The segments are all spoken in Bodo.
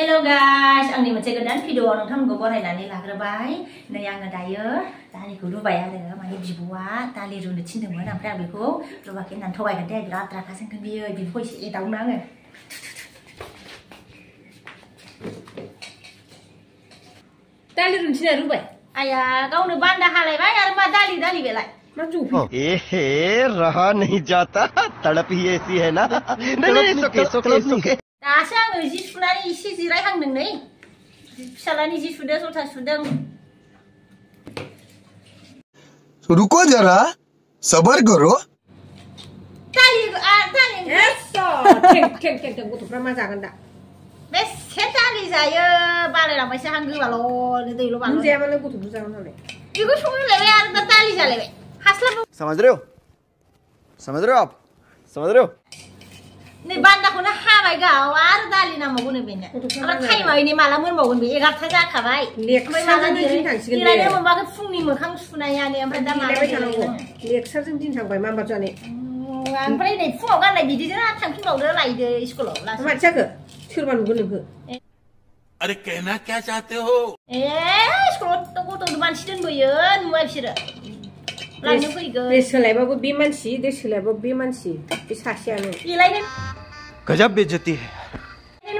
Hello guys, आंनि मोनसे गोदान भिडिअ नोंथांमोनखौ बरायनानै लाग्रोबाय। नै आङो दायो दालिखौ रुबाय आरो माने बिब'आ दालि रुनो थिनदोंमोन ओमफ्राय आं बेखौ रुबाखै होननानै थगायगोन दे बिराद रागा जोंगोन बियो बिब'खौ एसे एदावनो आङो। दालि रुनो थिनना रुबाय आया गावनो बान्दा हालायबाय आरो मा दालि बेलाय मा जौफि एहे रहा नहीं जाता तड़प ही ऐसी है ना नहीं सोके दासो आङो जि सुनानै एसे जिरायहांदों नै फिसालानि जि सुदों जथा सुदों। रुको जरा सबर करो दालि गथ'फ्रा मा जागोन दा बेसे दालि जायो बालायलांबायसो आं गोबाल' दैल' बाल' जायाबानो गथ'फोर जागोन नालाय बेखौ संलायबाय आरो दा दालि जालायबाय हास्लाब समझ रहे हो आप समझ रहे हो नै बान्दाखौनो हाबाय गाव आरो दालि नांबावगौनो बेनो आरो टाइमा इनि माला मोनबावगोन बे 11ता जाखाबाय ओमफ्राय माला जिरायनो मोनबाखै फुंनि मोखां सुनायानो ओमफ्राय दा माला लेक्सारजों दिन थांबाय माबार जानाय ओमफ्राय नै फुङाव गाननाय बिदिजों थांफिनबावदो लायदो स्कुलाव माथो जाखो सोरबा नुगोन नोंखौ अरे कहना क्या चाहते हो स्कुलाव गथ' मानसि दोनबोयो नुबाय बिसोरो लांनो फैगोन बे सोलायबाबो बे मानसि बे सोलायबाबो बे मानसि बे सासेयानो बेलायनो गजब बेइज्जती है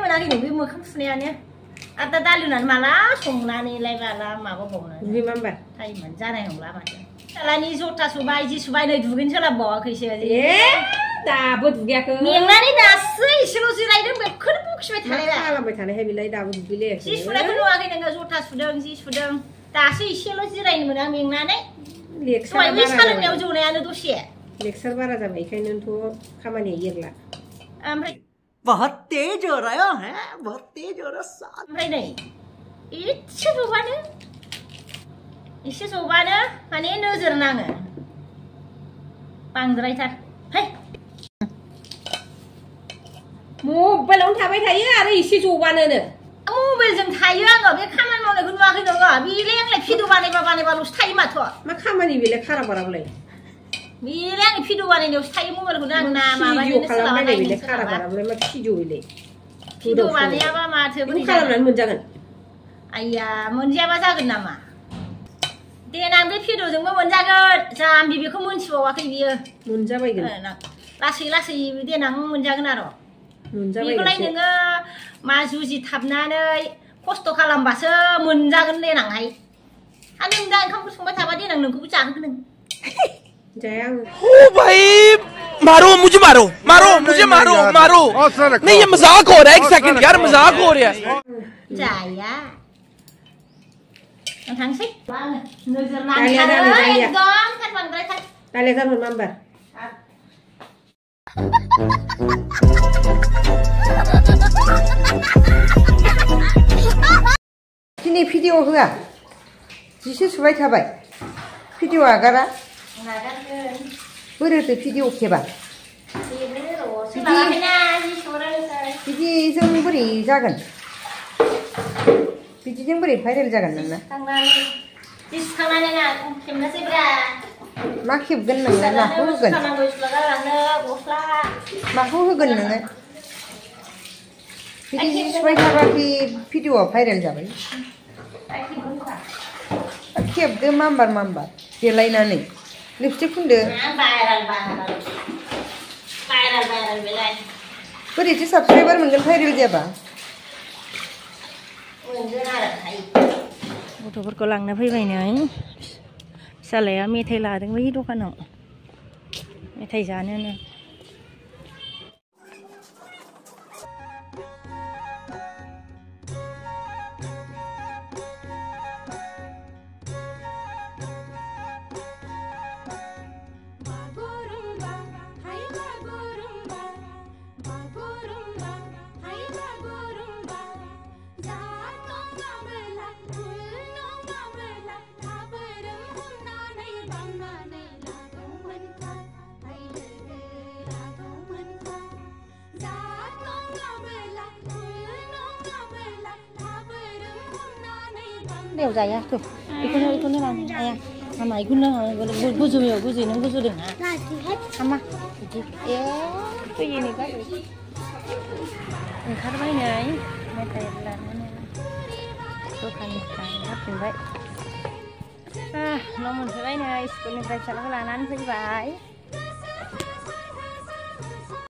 मोनाखै नों बे मोखां सुनायानो आरो दा दालि होनानै माला संनानैलाय माला माबाबावनो बे मा होनबा टाइमानो जानाय नंला माथो फिसालानि जथा सुबाय जि सुबाय नै दुगैनो सोलाबबावाखैसो दाबो दुगैयाखै मेंनानै दासो एसेल' जिरायदों बेखौनो बखिबाय थालायबाय खालामबाय थानायहाय बेलाय दाबो दुगैलाय जि सुनायखौ नुवाखै नोङो जथा सुदों जि सुदों दासो एसेल' जिरायनो मोना मेंनानै दहाय सालोंनायाव जौनायानो दसे लेक्सार बारा जाबाय बेखायनोथ' खामानिया एरला ओमफ्राय बहुत तेज हो रहा है बहुत तेज हो रहा ओमफ्राय नै एसे जौबानो माने नोजोर नाङो बांद्रायथार है मबाइलावनो थाबाय थायो आरो एसे जौबानो मबाइलजों थायो आङो बे खामानि मावनायखौ नुवाखै नोङो बेलाय आंलाय भिडिअ बानायबाल'सो थायो माथो मा खामानि बेलाय खारा बाराबालाय बेलाय आंनि भिडिअ बानायनायावसो थायो मबाइलखौनो आं ना भिडिअ खालामबाय बेलाय खारा बाराबालाय मा भिडिअ बेलाय भिडिअ बानायाबा माथो बोरै खालामनानै मोनजागोन आइया मोनजायाबा जागोन नामा देनां बे भिडिअजोंबो मोनजागोन जाम्बि बेखौ मोनथिबावाखै बियो मोनजाबायगोन लासै लासै देनां मोनजागोन आरो बेखौलाय नोङो मा जुजिथाबनानै खस्थ' खालामबासो मोनजागोन देनांहाय आरो नों दा ओंखामखौ संबाय थाबा देनां नोंखौबो जाहोगोन नों जाया आं ओ भाई मारो मुझे मारो नहीं ये मजाक हो रहा है एक सेकंड यार मजाक हो रहा है जाया थांसै नोजोर नांथारो एकदम थार बांद्रायथार दालाय गाबोन मा होनबा दिनै भिडिअ होआ जिसो सुबाय थाबाय भिडिअ आगारा बोरैथो भिडिअ खेबा बिदिजों बोरै जागोन बिदिजों बोरै भाइरेल जागोन नोंना मा खेबगोन नोङो माखौ होगोन माखौ होगोन नोङो बिदि सुबाय थाबा बे भिडिअआ भाइरेल जाबाय खेबदो माम्बार देलायनानै लिपस्टिक फुनदो बोरैथो साबसक्राइबार मोनगोन भाइरेल जाबा गथ'फोरखौ लांनो फैबाय नै फिसालाया मेथाइ लादों बै दखानाव मेथाइ जानोनो बेयाव जाया थ' बेखौनो लानो हाया हामा बेखौनो गुजुयो नों गुजुदों ना हामा बिदि फैयो नै ओंखारबाय नै मेथाइ लानानै दखाननिफ्राय हाबफिनबाय न' मोनफैबाय नै स्कुलनिफ्राय फिसालाखौ लानानै फैबाय